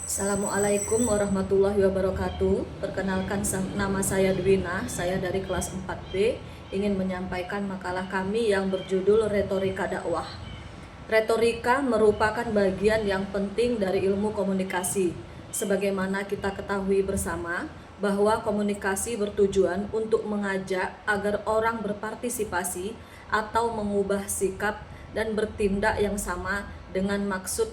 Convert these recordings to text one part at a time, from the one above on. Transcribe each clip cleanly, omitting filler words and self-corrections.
Assalamualaikum warahmatullahi wabarakatuh. Perkenalkan, nama saya Dwina, saya dari kelas 4B, ingin menyampaikan makalah kami yang berjudul Retorika Dakwah. Retorika merupakan bagian yang penting dari ilmu komunikasi. Sebagaimana kita ketahui bersama bahwa komunikasi bertujuan untuk mengajak agar orang berpartisipasi atau mengubah sikap dan bertindak yang sama dengan maksud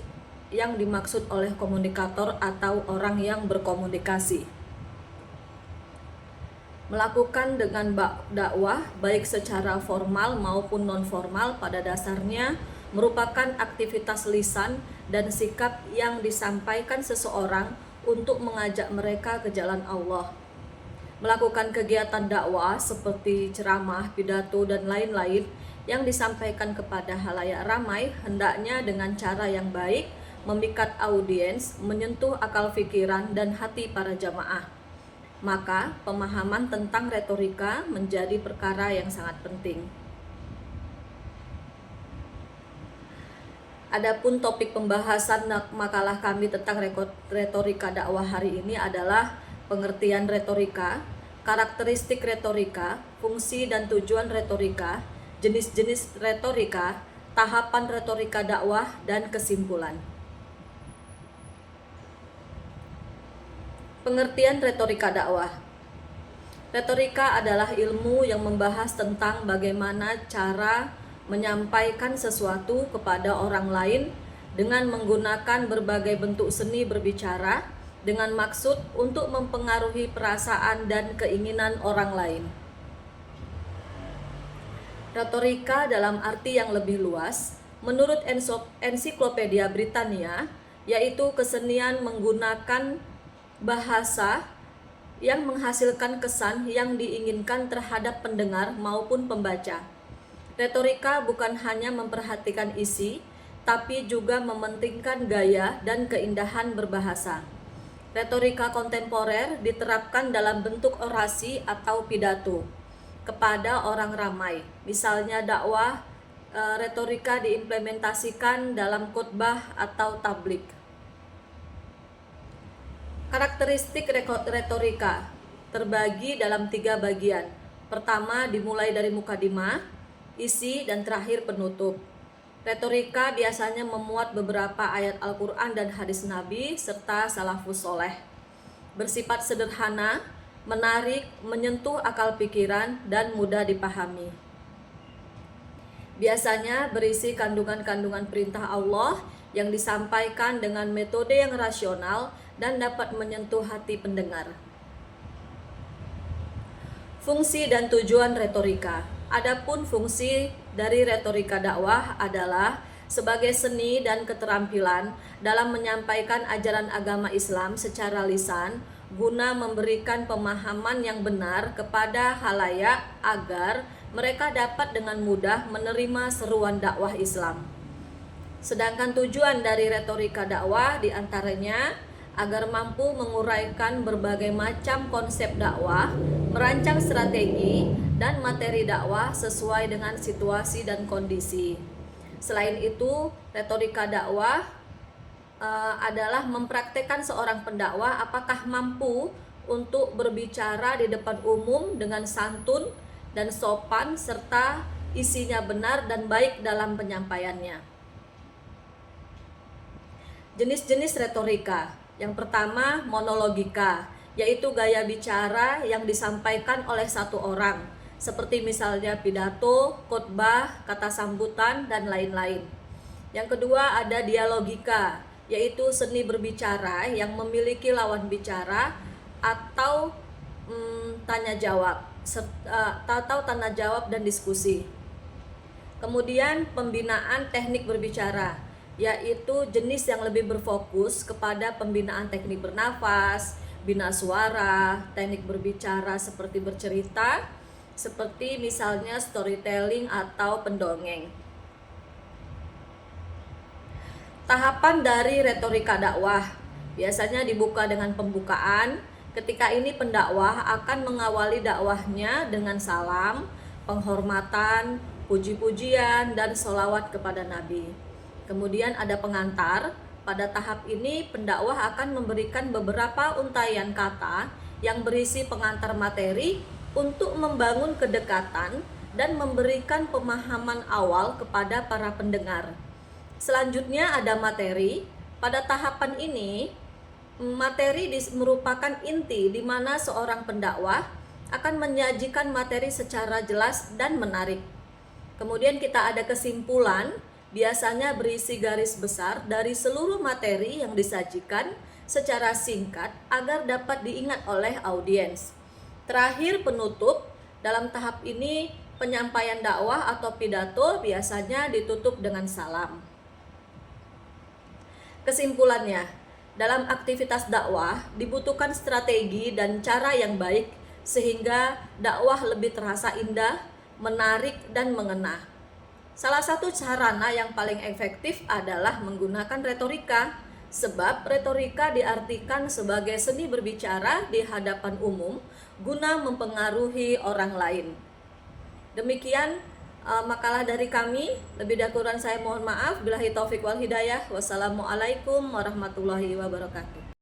yang dimaksud oleh komunikator atau orang yang berkomunikasi. Melakukan dengan dakwah baik secara formal maupun non-formal pada dasarnya merupakan aktivitas lisan dan sikap yang disampaikan seseorang untuk mengajak mereka ke jalan Allah. Melakukan kegiatan dakwah seperti ceramah, pidato, dan lain-lain yang disampaikan kepada halayak ramai hendaknya dengan cara yang baik, memikat audiens, menyentuh akal pikiran dan hati para jamaah. Maka pemahaman tentang retorika menjadi perkara yang sangat penting. Adapun topik pembahasan makalah kami tentang retorika dakwah hari ini adalah pengertian retorika, karakteristik retorika, fungsi dan tujuan retorika, jenis-jenis retorika, tahapan retorika dakwah, dan kesimpulan. Pengertian retorika dakwah. Retorika adalah ilmu yang membahas tentang bagaimana cara menyampaikan sesuatu kepada orang lain dengan menggunakan berbagai bentuk seni berbicara dengan maksud untuk mempengaruhi perasaan dan keinginan orang lain. Retorika dalam arti yang lebih luas, menurut Ensiklopedia Britania, yaitu kesenian menggunakan bahasa yang menghasilkan kesan yang diinginkan terhadap pendengar maupun pembaca. Retorika bukan hanya memperhatikan isi, tapi juga mementingkan gaya dan keindahan berbahasa. Retorika kontemporer diterapkan dalam bentuk orasi atau pidato kepada orang ramai. Misalnya dakwah, retorika diimplementasikan dalam khotbah atau tablik. Karakteristik retorika terbagi dalam 3 bagian. Pertama, dimulai dari mukadimah, isi, dan terakhir penutup. Retorika biasanya memuat beberapa ayat Al-Quran dan hadis Nabi serta salafus soleh. Bersifat sederhana, menarik, menyentuh akal pikiran, dan mudah dipahami. Biasanya berisi kandungan-kandungan perintah Allah yang disampaikan dengan metode yang rasional dan dapat menyentuh hati pendengar. Fungsi dan tujuan retorika. Adapun fungsi dari retorika dakwah adalah sebagai seni dan keterampilan dalam menyampaikan ajaran agama Islam secara lisan guna memberikan pemahaman yang benar kepada halayak agar mereka dapat dengan mudah menerima seruan dakwah Islam. Sedangkan tujuan dari retorika dakwah diantaranya agar mampu menguraikan berbagai macam konsep dakwah, merancang strategi dan materi dakwah sesuai dengan situasi dan kondisi. Selain itu, retorika dakwah adalah mempraktekkan seorang pendakwah apakah mampu untuk berbicara di depan umum dengan santun dan sopan serta isinya benar dan baik dalam penyampaiannya. Jenis-jenis retorika. Yang pertama, monologika, yaitu gaya bicara yang disampaikan oleh satu orang, seperti misalnya pidato, khotbah, kata sambutan, dan lain-lain. Yang kedua ada dialogika, yaitu seni berbicara yang memiliki lawan bicara atau tanya jawab dan diskusi. Kemudian pembinaan teknik berbicara, yaitu jenis yang lebih berfokus kepada pembinaan teknik bernafas, bina suara, teknik berbicara seperti bercerita, seperti misalnya storytelling atau pendongeng. Tahapan dari retorika dakwah biasanya dibuka dengan pembukaan. Ketika ini pendakwah akan mengawali dakwahnya dengan salam, penghormatan, puji-pujian, dan sholawat kepada Nabi. Kemudian ada pengantar. pada tahap ini pendakwah akan memberikan beberapa untaian kata yang berisi pengantar materi untuk membangun kedekatan dan memberikan pemahaman awal kepada para pendengar. Selanjutnya ada materi. Pada tahapan ini, materi merupakan inti di mana seorang pendakwah akan menyajikan materi secara jelas dan menarik. Kemudian kita ada kesimpulan, biasanya berisi garis besar dari seluruh materi yang disajikan secara singkat agar dapat diingat oleh audiens. Terakhir, penutup. Dalam tahap ini, penyampaian dakwah atau pidato biasanya ditutup dengan salam. Kesimpulannya, dalam aktivitas dakwah dibutuhkan strategi dan cara yang baik sehingga dakwah lebih terasa indah, menarik, dan mengena. Salah satu sarana yang paling efektif adalah menggunakan retorika, sebab retorika diartikan sebagai seni berbicara di hadapan umum guna mempengaruhi orang lain. Demikian makalah dari kami. Lebih dan kurang saya mohon maaf. Billahi taufik wal hidayah. Wassalamualaikum warahmatullahi wabarakatuh.